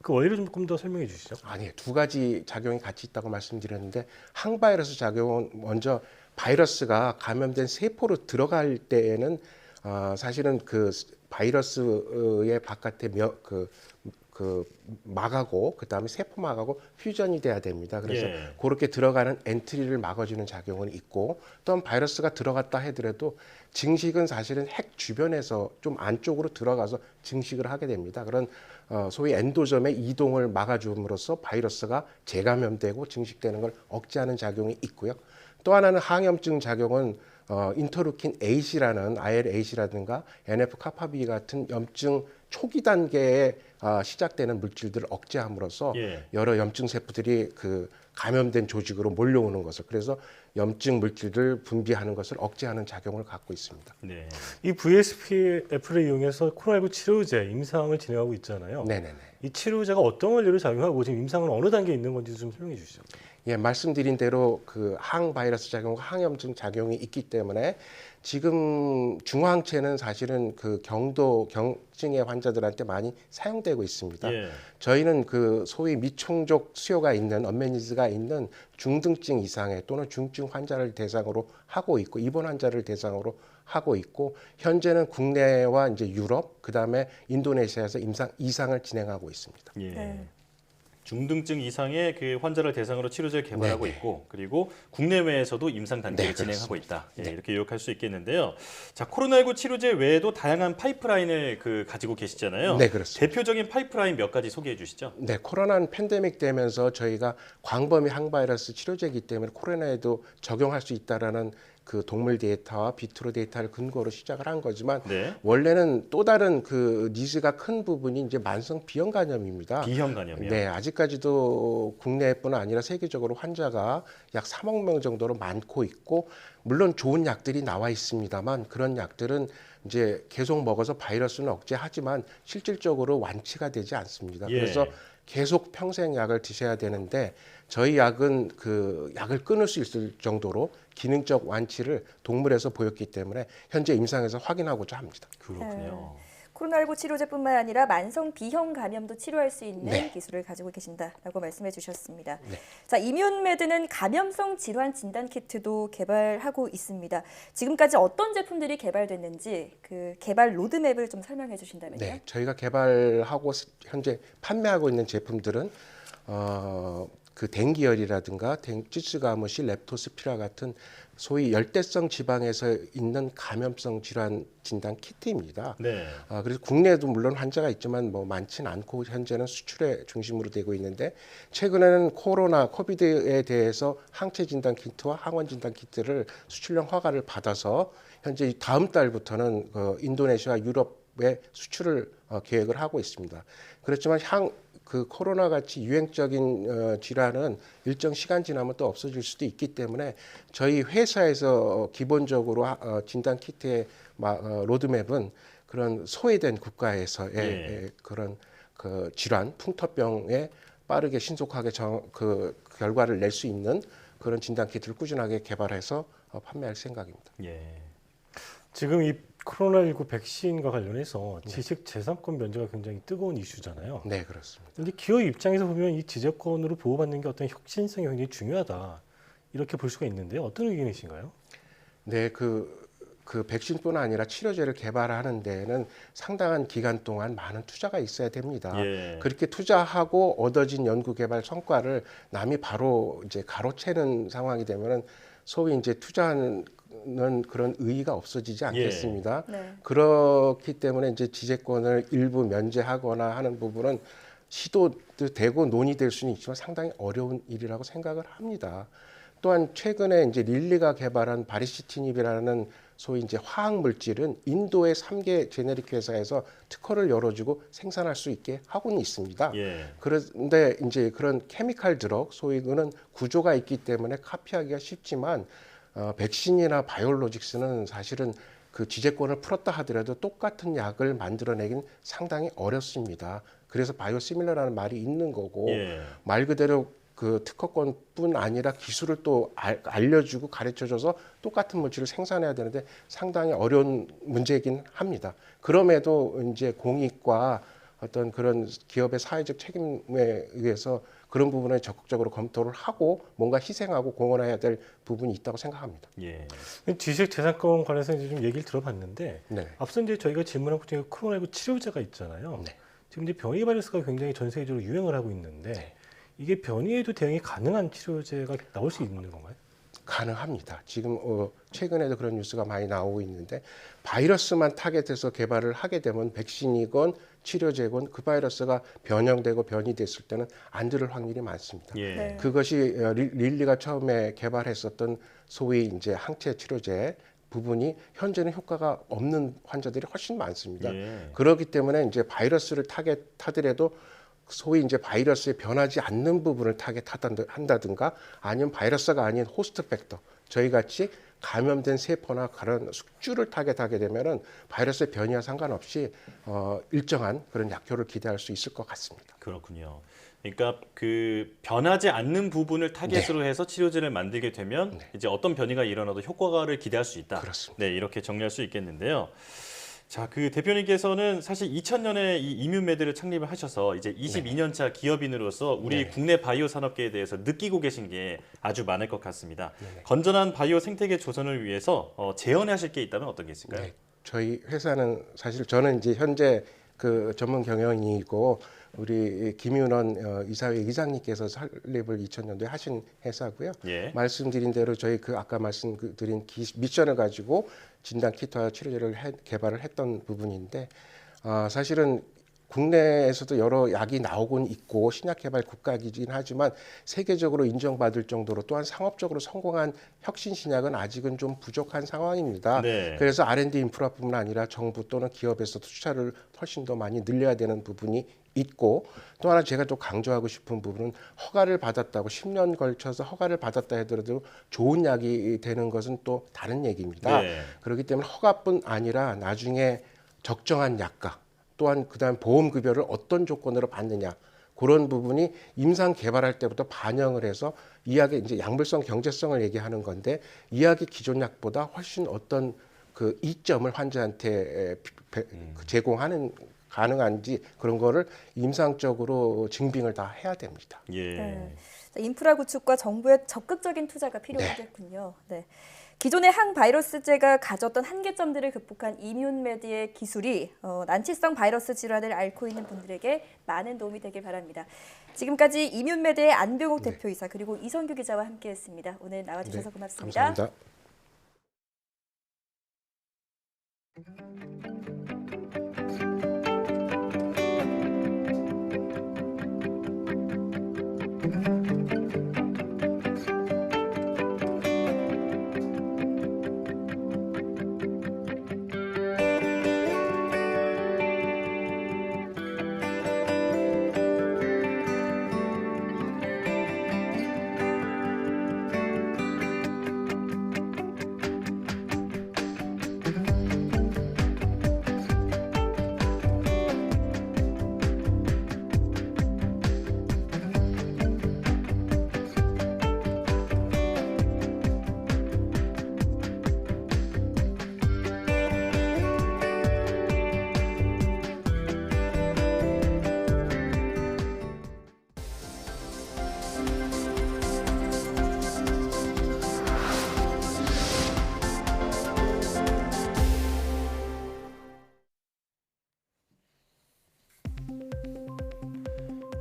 그 원리를 조금 더 설명해 주시죠. 아니, 두 가지 작용이 같이 있다고 말씀드렸는데 항바이러스 작용은 먼저 바이러스가 감염된 세포로 들어갈 때에는 사실은 그 바이러스의 바깥에 막하고 그다음에 세포막하고 퓨전이 돼야 됩니다. 그래서 그렇게 들어가는 엔트리를 막아주는 작용은 있고, 또한 바이러스가 들어갔다 하더라도 증식은 사실은 핵 주변에서 좀 안쪽으로 들어가서 증식을 하게 됩니다. 그런 소위 엔도점의 이동을 막아줌으로써 바이러스가 재감염되고 증식되는 걸 억제하는 작용이 있고요. 또 하나는 항염증 작용은 인터루킨 8이라는 IL-8이라든가 NF-kappa B 같은 염증 초기 단계에 시작되는 물질들을 억제함으로써 여러 염증 세포들이 그 감염된 조직으로 몰려오는 것을, 그래서 염증 물질들 분비하는 것을 억제하는 작용을 갖고 있습니다. 네. 이 VSPF를 이용해서 코로나19 치료제 임상을 진행하고 있잖아요. 네네네. 이 치료제가 어떤 원리로 작용하고 지금 임상은 어느 단계에 있는 건지 좀 설명해 주시죠. 예, 말씀드린 대로 그 항바이러스 작용과 항염증 작용이 있기 때문에 지금 중화항체는 사실은 그 경증의 환자들한테 많이 사용되고 있습니다. 저희는 그 소위 미총족 수요가 있는 언메니즈가 있는 중등증 이상의 또는 중증 환자를 대상으로 하고 있고, 입원 환자를 대상으로 하고 있고, 현재는 국내와 이제 유럽, 그다음에 인도네시아에서 이상을 진행하고 있습니다. 중등증 이상의 그 환자를 대상으로 치료제를 개발하고 있고, 그리고 국내외에서도 임상 단계를 진행하고 있다. 이렇게 요약할 수 있겠는데요. 자, 코로나19 치료제 외에도 다양한 파이프라인을 가지고 계시잖아요. 네, 그렇습니다. 대표적인 파이프라인 몇 가지 소개해 주시죠. 네, 코로나는 팬데믹 되면서 저희가 광범위 항바이러스 치료제이기 때문에 코로나에도 적용할 수 있다라는 그 동물 데이터와 비트로 데이터를 근거로 시작을 한 거지만 원래는 또 다른 그 니즈가 큰 부분이 이제 만성 비형 간염입니다. 비형 간염이요? 네, 아직까지도 국내뿐 아니라 세계적으로 환자가 약 3억 명 정도로 많고 있고, 물론 좋은 약들이 나와 있습니다만 그런 약들은 이제 계속 먹어서 바이러스는 억제하지만 실질적으로 완치가 되지 않습니다. 그래서 계속 평생 약을 드셔야 되는데, 저희 약은 그 약을 끊을 수 있을 정도로 기능적 완치를 동물에서 보였기 때문에 현재 임상에서 확인하고자 합니다. 그렇군요. 코로나19 치료제뿐만 아니라 만성 비형 감염도 치료할 수 있는 기술을 가지고 계신다라고 말씀해 주셨습니다. 자, 이뮨메드는 감염성 질환 진단 키트도 개발하고 있습니다. 지금까지 어떤 제품들이 개발됐는지 그 개발 로드맵을 좀 설명해 주신다면요. 네, 저희가 개발하고 현재 판매하고 있는 제품들은 그 댕기열이라든가 찌츠가무시, 렙토스피라 같은 소위 열대성 지방에서 있는 감염성 질환 진단 키트입니다. 그래서 국내에도 물론 환자가 있지만 뭐 많지는 않고 현재는 수출에 중심으로 되고 있는데, 최근에는 코비드에 대해서 항체 진단 키트와 항원 진단 키트를 수출용 허가를 받아서 현재 다음 달부터는 인도네시아, 유럽에 수출을 계획을 하고 있습니다. 그렇지만 그 코로나 같이 유행적인 질환은 일정 시간 지나면 또 없어질 수도 있기 때문에 저희 회사에서 기본적으로 진단 키트의 로드맵은 그런 소외된 국가에서의 그런 그 질환, 풍토병에 빠르게 신속하게 그 결과를 낼 수 있는 그런 진단 키트를 꾸준하게 개발해서 판매할 생각입니다. 지금 이 코로나19 백신과 관련해서 지식 재산권 면제가 굉장히 뜨거운 이슈잖아요. 네, 그렇습니다. 그런데 기업 입장에서 보면 이 지적권으로 보호받는 게 어떤 혁신성이 굉장히 중요하다, 이렇게 볼 수가 있는데요. 어떤 의견이신가요? 네, 그 백신뿐 아니라 치료제를 개발하는 데에는 상당한 기간 동안 많은 투자가 있어야 됩니다. 그렇게 투자하고 얻어진 연구 개발 성과를 남이 바로 이제 가로채는 상황이 되면은 소위 이제 투자하는 그런 의의가 없어지지 않겠습니다. 그렇기 때문에 이제 지재권을 일부 면제하거나 하는 부분은 시도도 되고 논의될 수는 있지만 상당히 어려운 일이라고 생각을 합니다. 또한 최근에 이제 릴리가 개발한 바리시티닙이라는 소위 이제 화학 물질은 인도의 3개 제네릭 회사에서 특허를 열어주고 생산할 수 있게 하고는 있습니다. 그런데 이제 그런 케미칼 드럭, 소위 그는 구조가 있기 때문에 카피하기가 쉽지만 백신이나 바이올로직스는 사실은 그 지재권을 풀었다 하더라도 똑같은 약을 만들어내긴 상당히 어렵습니다. 그래서 바이오시밀러라는 말이 있는 거고, 말 그대로 그 특허권뿐 아니라 기술을 또 알려주고 가르쳐줘서 똑같은 물질을 생산해야 되는데 상당히 어려운 문제이긴 합니다. 그럼에도 이제 공익과 어떤 그런 기업의 사회적 책임에 의해서 그런 부분을 적극적으로 검토를 하고 뭔가 희생하고 공헌해야 될 부분이 있다고 생각합니다. 예. 지식재산권 관련해서 이제 좀 얘기를 들어봤는데 네. 앞서 이제 저희가 질문한 것 중에 코로나19 치료제가 있잖아요. 네. 지금 이제 변이 바이러스가 굉장히 전 세계적으로 유행을 하고 있는데 네. 이게 변이에도 대응이 가능한 치료제가 나올 수 있는 건가요? 가능합니다. 지금 최근에도 그런 뉴스가 많이 나오고 있는데 바이러스만 타겟해서 개발을 하게 되면 백신이건 치료제건 그 바이러스가 변형되고 변이됐을 때는 안 들을 확률이 많습니다. 예. 네. 그것이 릴리가 처음에 개발했었던 소위 이제 항체 치료제 부분이 현재는 효과가 없는 환자들이 훨씬 많습니다. 예. 그렇기 때문에 이제 바이러스를 타겟하더라도 소위 이제 바이러스에 변하지 않는 부분을 타겟한다든가 아니면 바이러스가 아닌 호스트 팩터 저희 같이 감염된 세포나 그런 숙주를 타겟하게 되면은 바이러스의 변이와 상관없이 일정한 그런 약효를 기대할 수 있을 것 같습니다. 그렇군요. 그러니까 그 변하지 않는 부분을 타겟으로 해서 치료제를 만들게 되면 이제 어떤 변이가 일어나도 효과를 기대할 수 있다. 그렇습니다. 네, 이렇게 정리할 수 있겠는데요. 자, 그 대표님께서는 사실 2000년에 이 이뮨메드를 창립을 하셔서 이제 22년차 기업인으로서 우리 국내 바이오 산업계에 대해서 느끼고 계신 게 아주 많을 것 같습니다. 건전한 바이오 생태계 조성을 위해서 제언하실 게 있다면 어떤 게 있을까요? 네. 저희 회사는 사실 저는 이제 현재 그 전문 경영인이고 우리 김윤원 이사회 이사님께서 설립을 2000년도에 하신 회사고요. 예. 말씀드린 대로 저희 그 아까 말씀드린 미션을 가지고 진단 키트와 치료제를 개발을 했던 부분인데 사실은 국내에서도 여러 약이 나오곤 있고 신약 개발 국가이긴 하지만 세계적으로 인정받을 정도로 또한 상업적으로 성공한 혁신 신약은 아직은 좀 부족한 상황입니다. 네. 그래서 R&D 인프라뿐만 아니라 정부 또는 기업에서도 투자를 훨씬 더 많이 늘려야 되는 부분이 있고 또 하나 제가 또 강조하고 싶은 부분은 허가를 받았다고 10년 걸쳐서 허가를 받았다 하더라도 좋은 약이 되는 것은 또 다른 얘기입니다. 네. 그렇기 때문에 허가뿐 아니라 나중에 적정한 약가 또한 그다음 보험급여를 어떤 조건으로 받느냐 그런 부분이 임상 개발할 때부터 반영을 해서 이 약의 이제 약물성 경제성을 얘기하는 건데 이 약이 기존 약보다 훨씬 어떤 그 이점을 환자한테 제공하는 가능한지 그런 거를 임상적으로 증빙을 다 해야 됩니다. 예. 네. 인프라 구축과 정부의 적극적인 투자가 필요하겠군요. 네. 기존의 항바이러스제가 가졌던 한계점들을 극복한 이뮨메드의 기술이 난치성 바이러스 질환을 앓고 있는 분들에게 많은 도움이 되길 바랍니다. 지금까지 이뮨메드의 안병옥 대표이사 그리고 이성규 기자와 함께했습니다. 오늘 나와주셔서 고맙습니다. 감사합니다.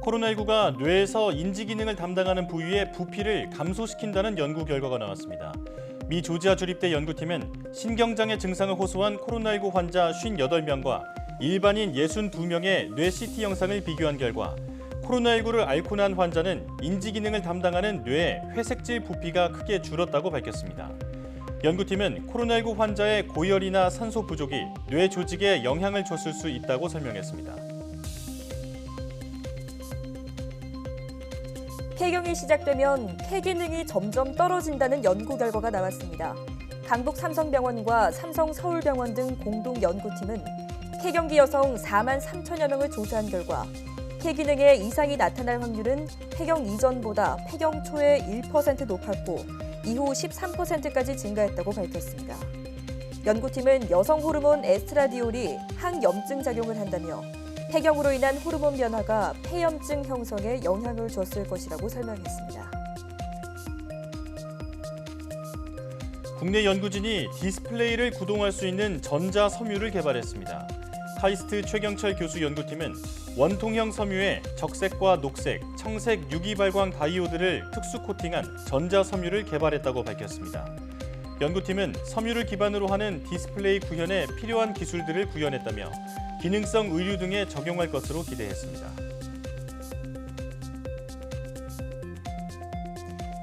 코로나19가 뇌에서 인지 기능을 담당하는 부위의 부피를 감소시킨다는 연구 결과가 나왔습니다. 미 조지아 주립대 연구팀은 신경장애 증상을 호소한 코로나19 환자 58명과 일반인 62명의 뇌 CT 영상을 비교한 결과 코로나19를 앓고 난 환자는 인지 기능을 담당하는 뇌의 회색질 부피가 크게 줄었다고 밝혔습니다. 연구팀은 코로나19 환자의 고열이나 산소 부족이 뇌 조직에 영향을 줬을 수 있다고 설명했습니다. 폐경이 시작되면 폐 기능이 점점 떨어진다는 연구 결과가 나왔습니다. 강북 삼성병원과 삼성서울병원 등 공동 연구팀은 폐경기 여성 4만 3천여 명을 조사한 결과 폐 기능에 이상이 나타날 확률은 폐경 이전보다 폐경 초에 1% 높았고 이후 13%까지 증가했다고 밝혔습니다. 연구팀은 여성 호르몬 에스트라디올이 항염증 작용을 한다며 폐경으로 인한 호르몬 변화가 폐염증 형성에 영향을 줬을 것이라고 설명했습니다. 국내 연구진이 디스플레이를 구동할 수 있는 전자 섬유를 개발했습니다. 카이스트 최경철 교수 연구팀은 원통형 섬유에 적색과 녹색, 청색 유기발광 다이오드를 특수 코팅한 전자 섬유를 개발했다고 밝혔습니다. 연구팀은 섬유를 기반으로 하는 디스플레이 구현에 필요한 기술들을 구현했다며 기능성 의류 등에 적용할 것으로 기대했습니다.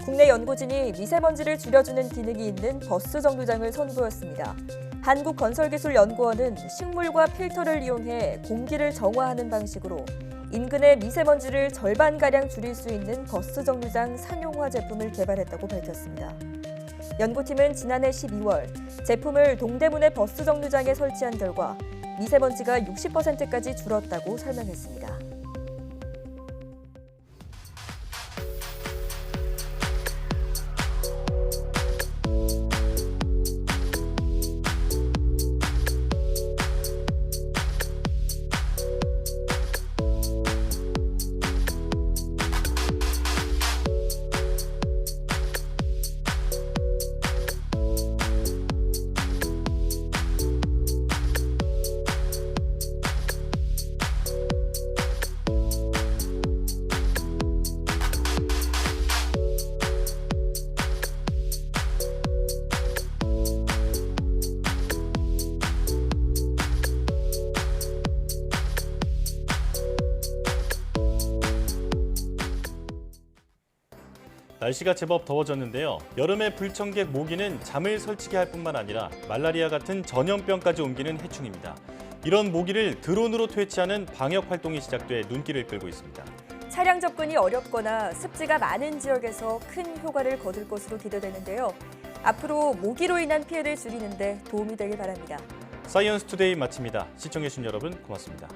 국내 연구진이 미세먼지를 줄여주는 기능이 있는 버스 정류장을 선보였습니다. 한국건설기술연구원은 식물과 필터를 이용해 공기를 정화하는 방식으로 인근의 미세먼지를 절반가량 줄일 수 있는 버스 정류장 상용화 제품을 개발했다고 밝혔습니다. 연구팀은 지난해 12월 제품을 동대문의 버스 정류장에 설치한 결과 미세먼지가 60%까지 줄었다고 설명했습니다. 날씨가 제법 더워졌는데요. 여름의 불청객 모기는 잠을 설치게 할 뿐만 아니라 말라리아 같은 전염병까지 옮기는 해충입니다. 이런 모기를 드론으로 퇴치하는 방역 활동이 시작돼 눈길을 끌고 있습니다. 차량 접근이 어렵거나 습지가 많은 지역에서 큰 효과를 거둘 것으로 기대되는데요. 앞으로 모기로 인한 피해를 줄이는 데 도움이 되길 바랍니다. 사이언스 투데이 마칩니다. 시청해주신 여러분 고맙습니다.